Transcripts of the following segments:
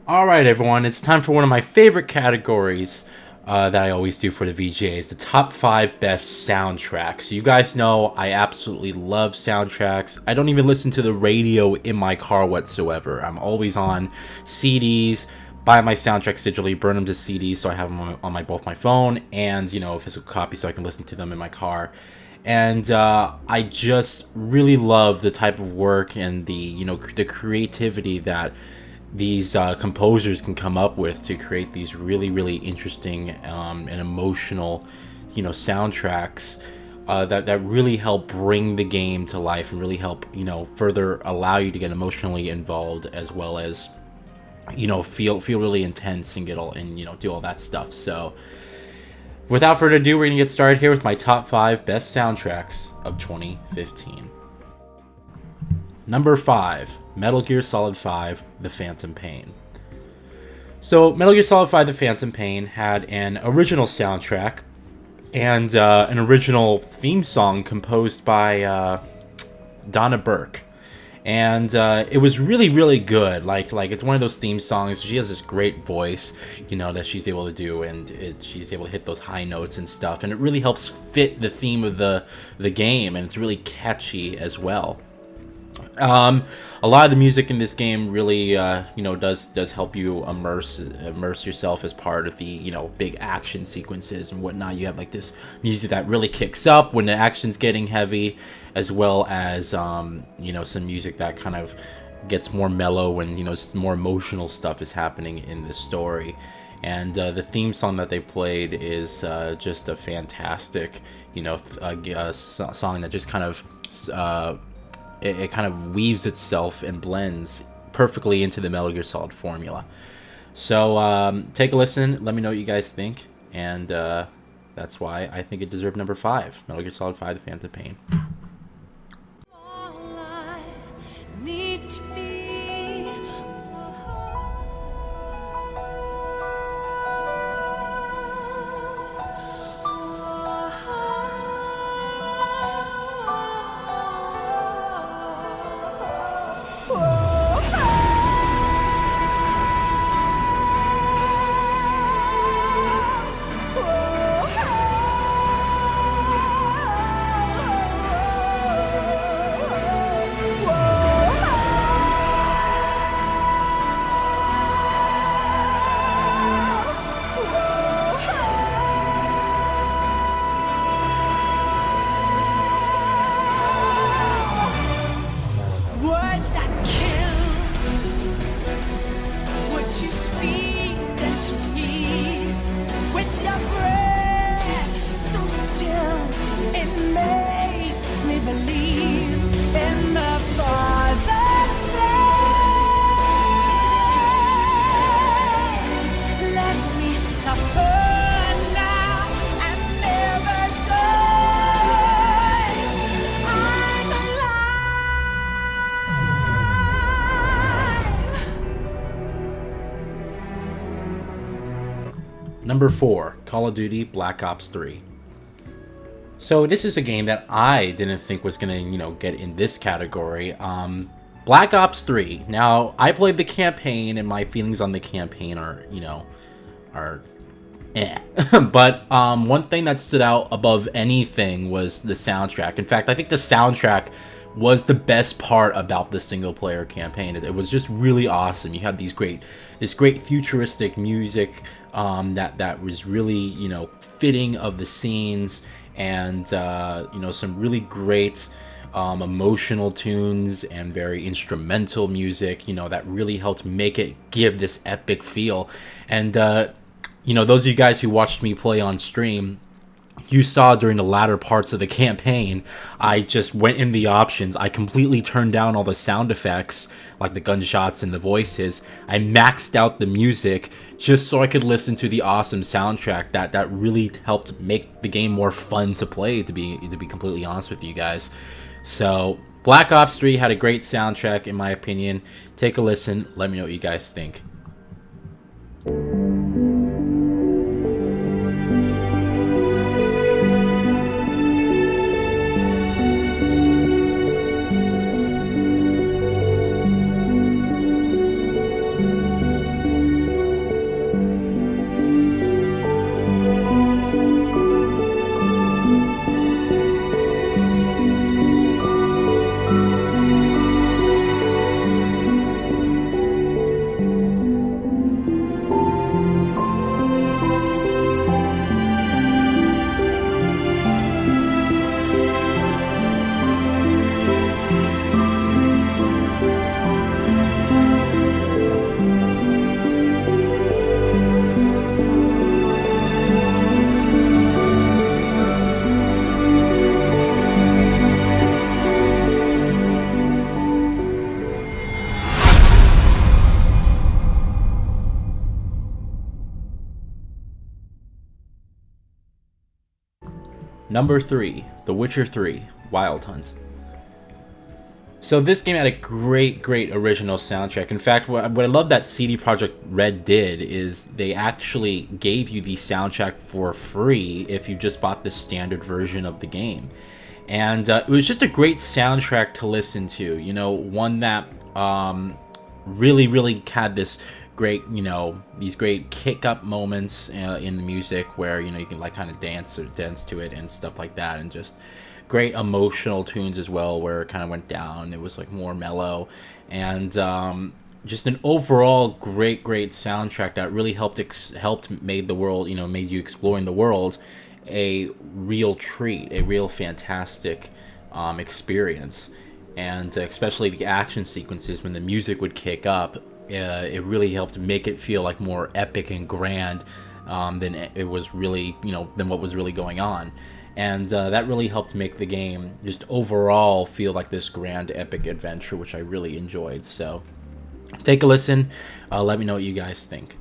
Alright everyone, it's time for one of my favorite categories that I always do for the VGAs, the top 5 best soundtracks. You guys know I absolutely love soundtracks. I don't even listen to the radio in my car whatsoever. I'm always on CDs, buy my soundtracks digitally, burn them to CDs so I have them on both my phone and, a physical copy so I can listen to them in my car. And I just really love the type of work and the creativity that these composers can come up with to create these really interesting and emotional soundtracks that really help bring the game to life and really help further allow you to get emotionally involved, as well as feel really intense and get all and do all that stuff. So without further ado, we're gonna get started here with my top 5 best soundtracks of 2015. Number 5, Metal Gear Solid 5, The Phantom Pain. So, Metal Gear Solid 5, The Phantom Pain had an original soundtrack and an original theme song composed by Donna Burke. And it was really good. Like it's one of those theme songs. She has this great voice, that she's able to do, and she's able to hit those high notes and stuff. And it really helps fit the theme of the game, and it's really catchy as well. A lot of the music in this game really, does help you immerse yourself as part of the, big action sequences and whatnot. You have like this music that really kicks up when the action's getting heavy, as well as, some music that kind of gets more mellow when, more emotional stuff is happening in the story. And the theme song that they played is just a fantastic, song that just kind of it kind of weaves itself and blends perfectly into the Metal Gear Solid formula. So take a listen, let me know what you guys think, and that's why I think it deserved number 5, Metal Gear Solid 5, The Phantom Pain. All I need to be. Words that kill. Would you speak them to me with your breath so still? It makes me believe in the Father's hands. Let me suffer now and never die. I'm alive. Number 4, Call of Duty Black Ops 3. So this is a game that I didn't think was gonna, get in this category. Black Ops 3. Now, I played the campaign, and my feelings on the campaign are eh. But one thing that stood out above anything was the soundtrack. In fact, I think the soundtrack was the best part about the single player campaign. It was just really awesome. You had this great futuristic music that was really fitting of the scenes, and some really great emotional tunes and very instrumental music that really helped make it give this epic feel. And those of you guys who watched me play on stream, you saw during the latter parts of the campaign, I just went in the options. I completely turned down all the sound effects, like the gunshots and the voices. I maxed out the music just so I could listen to the awesome soundtrack that really helped make the game more fun to play, to be completely honest with you guys. So Black Ops 3 had a great soundtrack in my opinion. Take a listen, let me know what you guys think. Number 3, The Witcher 3, Wild Hunt. So this game had a great original soundtrack. In fact, what I love that CD Projekt Red did is they actually gave you the soundtrack for free if you just bought the standard version of the game. And it was just a great soundtrack to listen to, you know, one that really had this great, you know, these great kick-up moments in the music where, you know, you can like kind of dance to it and stuff like that, and just great emotional tunes as well where it kind of went down. It was like more mellow, and just an overall great soundtrack that really helped made the world, you know, made you exploring the world a real treat, a real fantastic experience. And especially the action sequences when the music would kick up, it really helped make it feel like more epic and grand than it was really, you know, than what was really going on. And that really helped make the game just overall feel like this grand epic adventure, which I really enjoyed. So take a listen. Let me know what you guys think.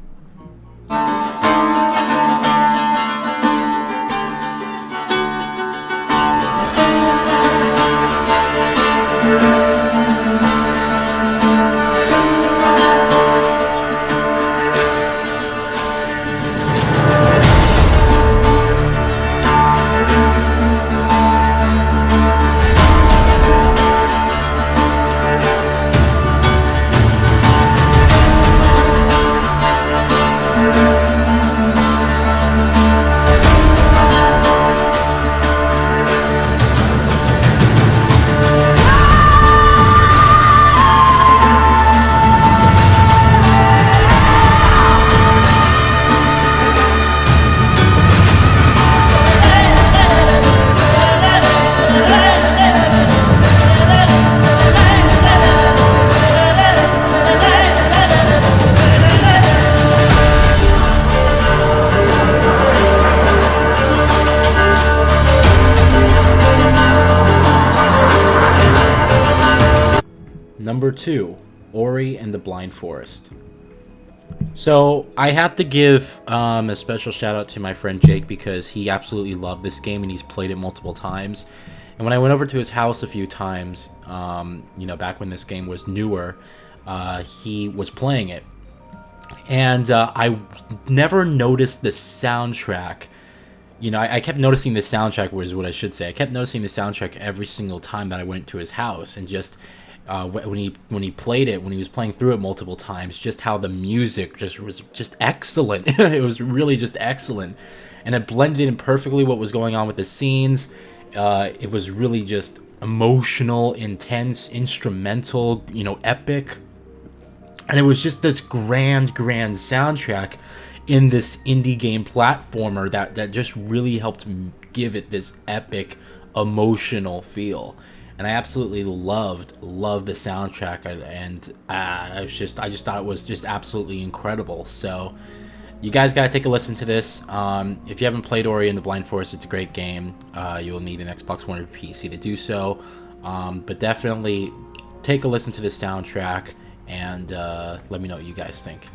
Number 2, Ori and the Blind Forest. So I have to give a special shout out to my friend Jake, because he absolutely loved this game and he's played it multiple times. And when I went over to his house a few times, you know, back when this game was newer, he was playing it. And I never noticed the soundtrack. You know, I kept noticing the soundtrack, was what I should say. I kept noticing the soundtrack every single time that I went to his house, and just when he played it, when he was playing through it multiple times, just how the music just was just excellent. It was really just excellent, and it blended in perfectly what was going on with the scenes. It was really just emotional, intense, instrumental, you know, epic, and it was just this grand soundtrack in this indie game platformer that just really helped give it this epic emotional feel. And I absolutely loved the soundtrack, and I just thought it was just absolutely incredible. So you guys gotta take a listen to this. If you haven't played Ori and the Blind Forest, it's a great game. You'll need an Xbox One or PC to do so, but definitely take a listen to this soundtrack, and let me know what you guys think.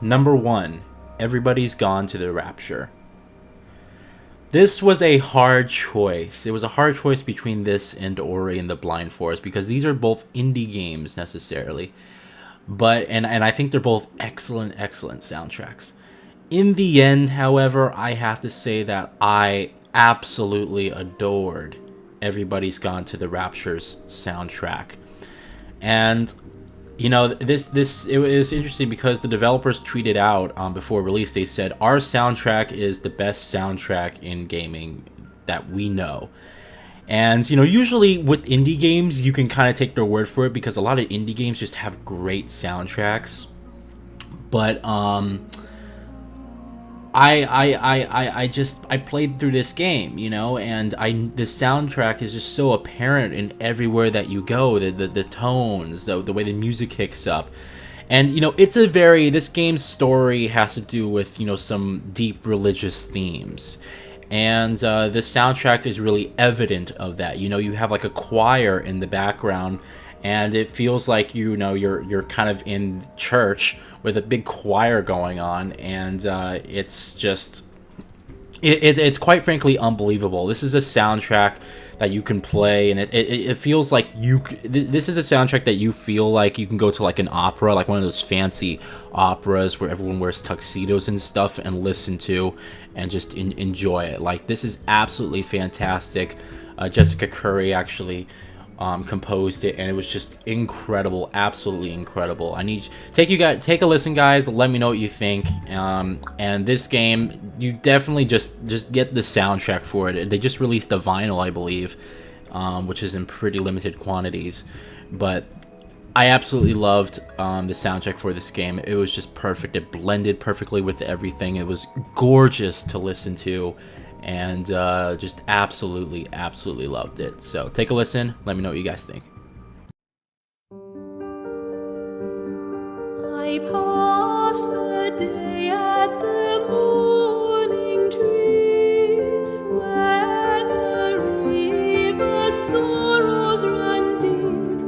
Number 1, Everybody's Gone to the Rapture. This was a hard choice. It was a hard choice between this and Ori and the Blind Forest, because these are both indie games necessarily. But and I think they're both excellent soundtracks. In the end, however, I have to say that I absolutely adored Everybody's Gone to the Rapture's soundtrack. And you know, this it was interesting because the developers tweeted out before release. They said our soundtrack is the best soundtrack in gaming that we know. And you know, usually with indie games, you can kind of take their word for it because a lot of indie games just have great soundtracks. But I played through this game, you know, and the soundtrack is just so apparent in everywhere that you go. The tones, the way the music kicks up, and you know, this game's story has to do with, you know, some deep religious themes, and the soundtrack is really evident of that. You know, you have like a choir in the background, and it feels like, you know, you're kind of in church with a big choir going on, and it's just it's quite frankly unbelievable. This is a soundtrack that you can play, and it feels like this is a soundtrack that you feel like you can go to like an opera, like one of those fancy operas where everyone wears tuxedos and stuff, and listen to and just enjoy it. Like, this is absolutely fantastic. Jessica Curry actually composed it, and it was just incredible, absolutely incredible. I need take a listen, guys. Let me know what you think. And this game, you definitely just get the soundtrack for it. They just released the vinyl, I believe, which is in pretty limited quantities, but I absolutely loved the soundtrack for this game. It was just perfect. It blended perfectly with everything. It was gorgeous to listen to, and just absolutely loved it. So take a listen. Let me know what you guys think. I passed the day at the morning tree, where the river's sorrows run deep,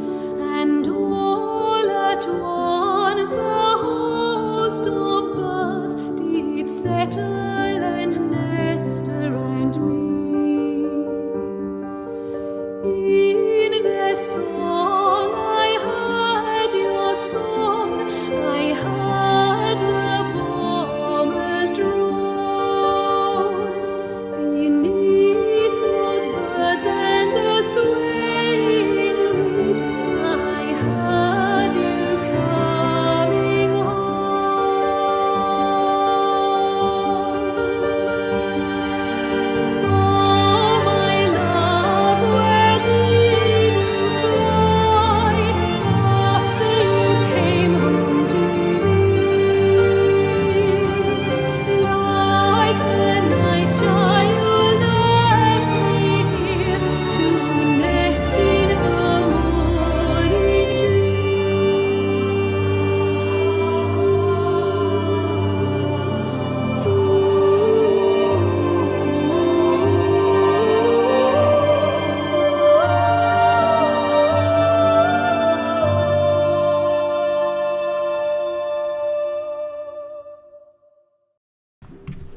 and all at once a host of birds did settle and nest around me. In their song I heard your song, I heard the bombers drone. Beneath those birds and the swaying lute, I heard you coming home. Oh, my love, where did you fly after you came home to me? Like the night child left me here to nest in the morning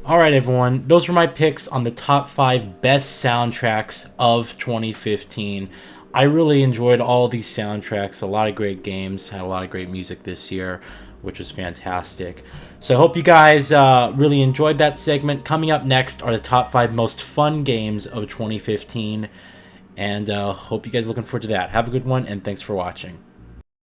Alright, everyone, those were my picks on the top 5 best soundtracks of 2015. I really enjoyed all these soundtracks. A lot of great games, had a lot of great music this year, which was fantastic. So I hope you guys really enjoyed that segment. Coming up next are the top 5 most fun games of 2015, and hope you guys are looking forward to that. Have a good one, and thanks for watching.